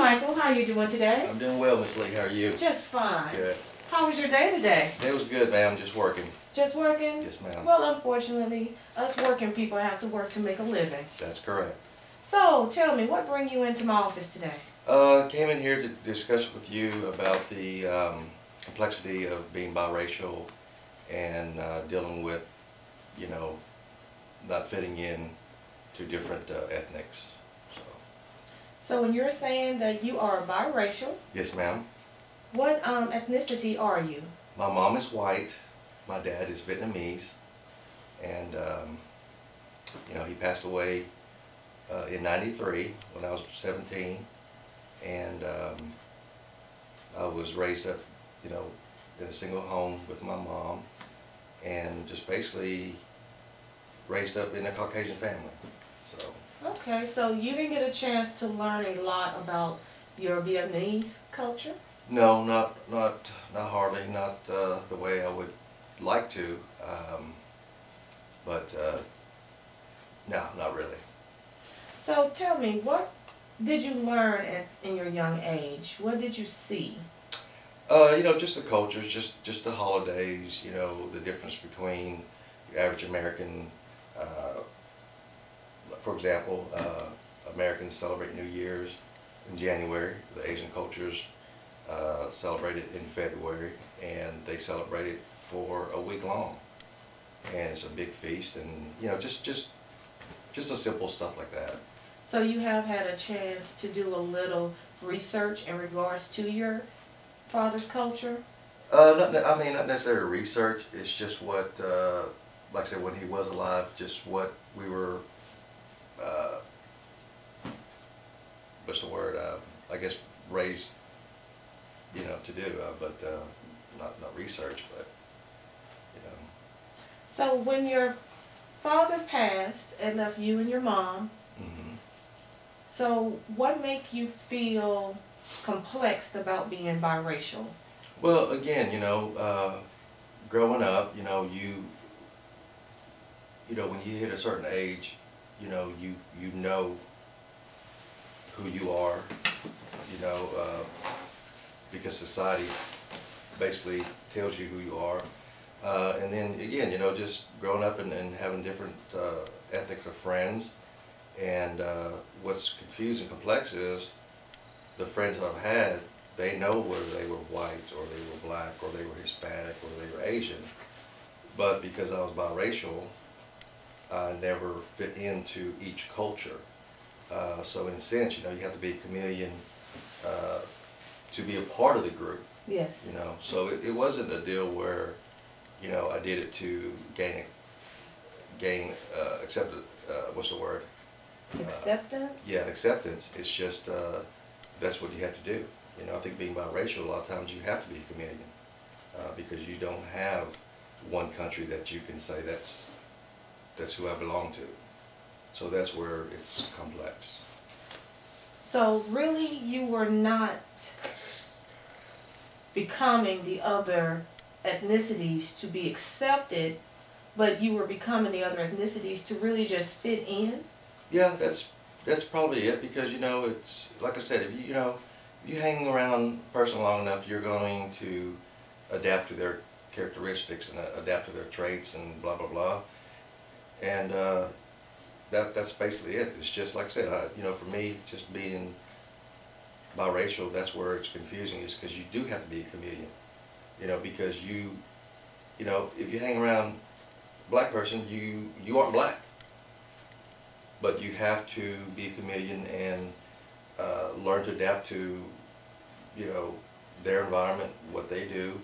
Michael. How are you doing today? I'm doing well, Miss Lee. How are you? Just fine. Good. How was your day today? It was good, ma'am. Just working. Just working? Yes, ma'am. Well, unfortunately, us working people have to work to make a living. That's correct. So, tell me, what brought you into my office today? Came in here to discuss with you about the complexity of being biracial and dealing with, you know, not fitting in to different ethnics. So, when you're saying that you are biracial, Yes, ma'am. what ethnicity are you? My mom is white. My dad is Vietnamese. And, you know, he passed away in '93 when I was 17. And I was raised up, you know, in a single home with my mom, and just basically raised up in a Caucasian family. So. Okay, so you didn't get a chance to learn a lot about your Vietnamese culture? No, not hardly, not the way I would like to, but no, not really. So tell me, what did you learn in your young age? What did you see? You know, just the cultures, just the holidays, you know, the difference between your average American, for example, Americans celebrate New Year's in January. The Asian cultures celebrate it in February, and they celebrate it for a week long. And it's a big feast, and you know, just the simple stuff like that. So you have had a chance to do a little research in regards to your father's culture? I mean, not necessarily research. It's just what, like I said, when he was alive, just what we were, what's the word? I guess raised, you know, to do, but not research, but you know. So when your father passed and left you and your mom, so what made you feel complexed about being biracial? Well, again, you know, growing up, you know, you know, when you hit a certain age, you know, you know who you are, you know, because society basically tells you who you are. And then again, you know, just growing up and having different ethnics of friends. And what's confusing and complex is the friends that I've had, they know whether they were white or they were black or they were Hispanic or they were Asian. But because I was biracial, I never fit into each culture. So in a sense, you know, you have to be a chameleon to be a part of the group. Yes. You know, so it wasn't a deal where, you know, I did it to gain accepted. What's the word? Acceptance? Yeah, acceptance. It's just that's what you have to do. You know, I think being biracial, a lot of times you have to be a chameleon because you don't have one country that you can say that's who I belong to. So that's where it's complex. So really, you were not becoming the other ethnicities to be accepted, but you were becoming the other ethnicities to really just fit in? Yeah, that's probably it, because you know, it's like I said, if you hang around a person long enough, you're going to adapt to their characteristics and adapt to their traits and blah blah blah. And that's basically it. It's just like I said, you know, for me, just being biracial, that's where it's confusing, is because you do have to be a chameleon. You know, because you know, if you hang around a black person, you aren't black. But you have to be a chameleon and learn to adapt to, you know, their environment, what they do.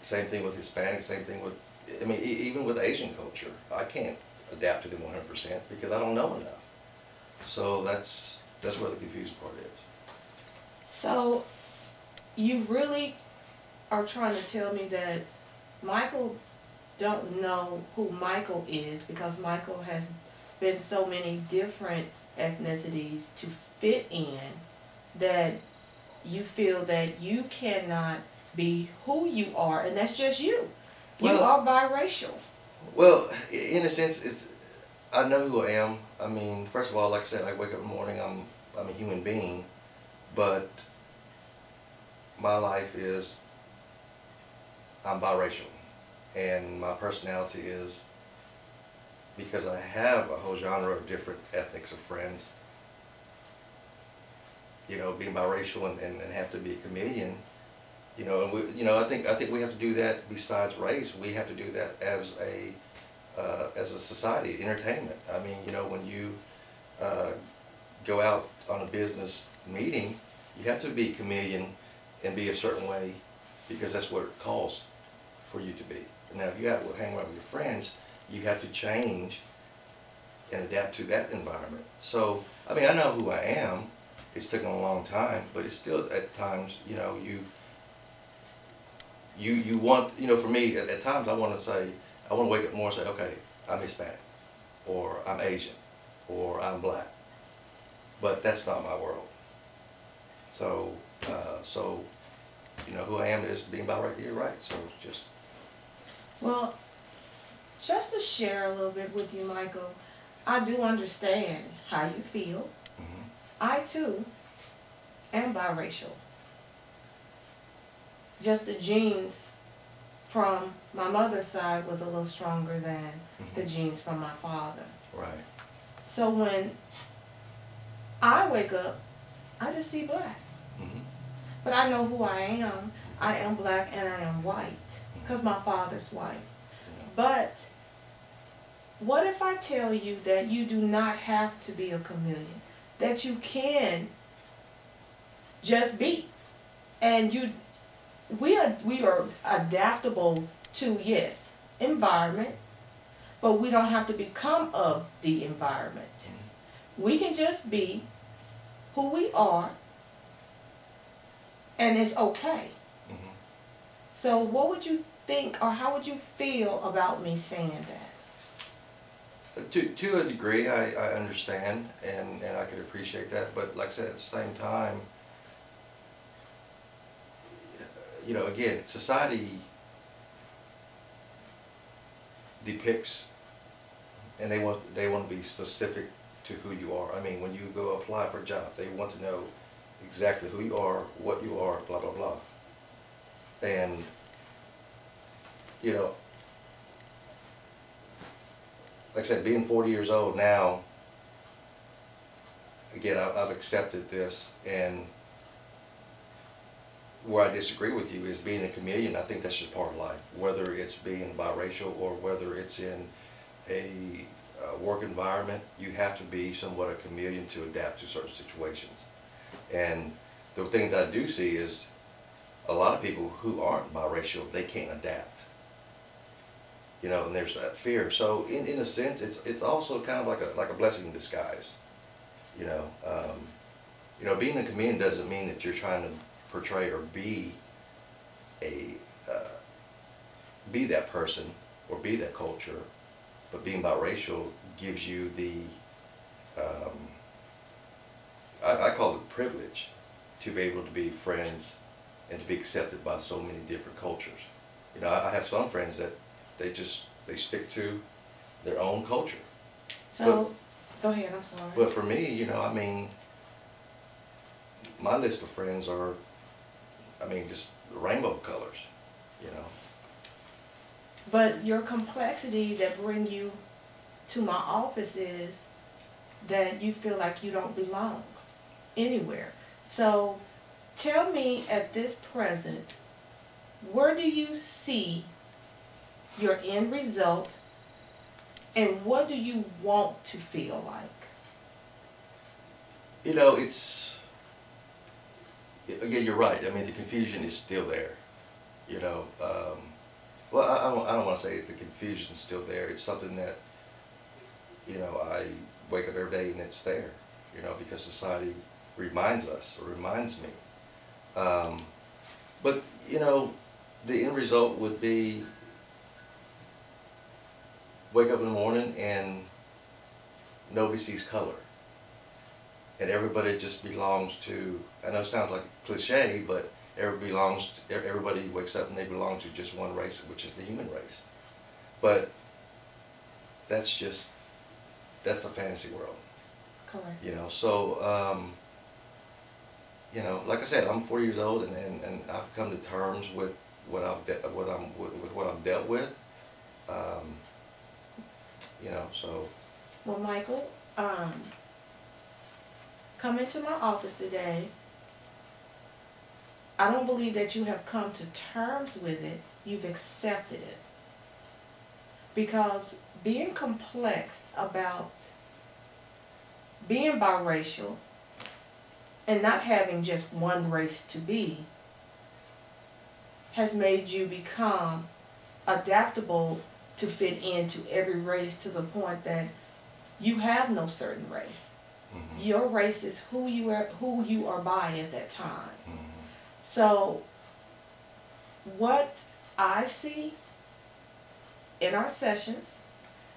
Same thing with Hispanic, same thing with, I mean, even with Asian culture. I can't adapt to them 100% because I don't know enough. So that's where the confusing part is. So you really are trying to tell me that Michael don't know who Michael is because Michael has been so many different ethnicities to fit in, that you feel that you cannot be who you are, and that's just you. You are biracial. Well, in a sense, I know who I am. I mean, first of all, like I said, I wake up in the morning, I'm a human being, but my life is, I'm biracial, and my personality is, because I have a whole genre of different ethnics of friends, you know, being biracial and have to be a chameleon, you know, and we, you know, I think we have to do that besides race. We have to do that as a society, entertainment. I mean, you know, when you go out on a business meeting, you have to be a chameleon and be a certain way because that's what it calls for you to be. Now, if you have to hang around with your friends, you have to change and adapt to that environment. So, I mean, I know who I am. It's taken a long time, but it's still at times, you know, you want, you know, for me, at times I want to say, I want to wake up more and say, okay, I'm Hispanic, or I'm Asian, or I'm black. But that's not my world. So, you know, who I am is being biracial. You're right. So just. Well, just to share a little bit with you, Michael, I do understand how you feel. Mm-hmm. I too am biracial. Just the genes from my mother's side was a little stronger than the genes from my father. Right. So when I wake up, I just see black. Mm-hmm. But I know who I am. I am black and I am white because my father's white. Yeah. But what if I tell you that you do not have to be a chameleon? That you can just be. And we are adaptable to, yes, environment, but we don't have to become of the environment. Mm-hmm. We can just be who we are, and it's okay. Mm-hmm. So what would you think, or how would you feel about me saying that? To a degree, I understand, and I could appreciate that. But like I said, at the same time, you know, again, society depicts, and they want to be specific to who you are. I mean, when you go apply for a job, they want to know exactly who you are, what you are, blah blah blah. And you know, like I said, being 40 years old now, again, I've accepted this, and where I disagree with you is being a chameleon. I think that's just part of life, whether it's being biracial or whether it's in a work environment. You have to be somewhat a chameleon to adapt to certain situations. And the thing that I do see is a lot of people who aren't biracial, they can't adapt. You know, and there's that fear. So in a sense, it's also kind of like a blessing in disguise. You know, being a chameleon doesn't mean that you're trying to portray or be that person or be that culture, but being biracial gives you the I call it privilege to be able to be friends and to be accepted by so many different cultures. You know, I have some friends that they stick to their own culture. So, go ahead, I'm sorry. But for me, you know, I mean, my list of friends are, I mean, just rainbow colors, you know. But your complexity that bring you to my office is that you feel like you don't belong anywhere. So tell me at this present, where do you see your end result, and what do you want to feel like? You know, again, you're right. I mean, the confusion is still there, you know. Well, I don't want to say the confusion is still there. It's something that, you know, I wake up every day and it's there, you know, because society reminds us, or reminds me. But, you know, the end result would be wake up in the morning and nobody sees color. And everybody just belongs to, I know it sounds like a cliche, but everybody wakes up and they belong to just one race, which is the human race. But that's a fantasy world. Correct. You know, so you know, like I said, I'm 40 years old, and I've come to terms with what I've dealt with. Um, you know, so. Well, Michael, come into my office today. I don't believe that you have come to terms with it. You've accepted it. Because being complex about being biracial and not having just one race to be has made you become adaptable to fit into every race to the point that you have no certain race. Mm-hmm. Your race is who you are by at that time. Mm-hmm. So what I see in our sessions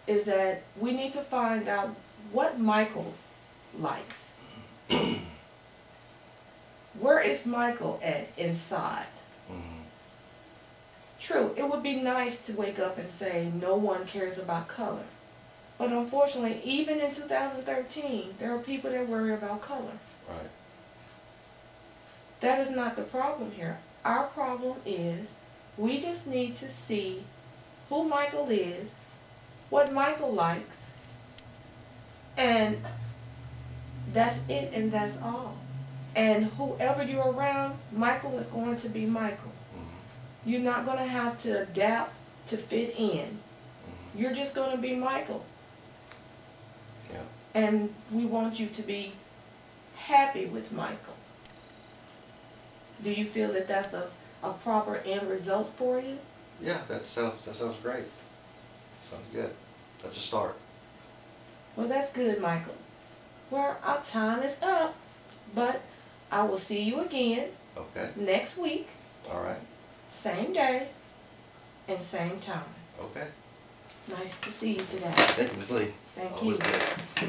is that we need to find out what Michael likes. Where is Michael at inside? Mm-hmm. True, it would be nice to wake up and say no one cares about color. But unfortunately, even in 2013, there are people that worry about color. Right. That is not the problem here. Our problem is we just need to see who Michael is, what Michael likes, and that's it and that's all. And whoever you're around, Michael is going to be Michael. Mm-hmm. You're not going to have to adapt to fit in. Mm-hmm. You're just going to be Michael. Yeah. And we want you to be happy with Michael. Do you feel that that's a proper end result for you? Yeah, that sounds great. Sounds good. That's a start. Well, that's good, Michael. Well, our time is up, but I will see you again Okay. next week, All right. same day, and same time. Okay. Nice to see you today. Thank you, Ms. Lee. Thank Always you. good.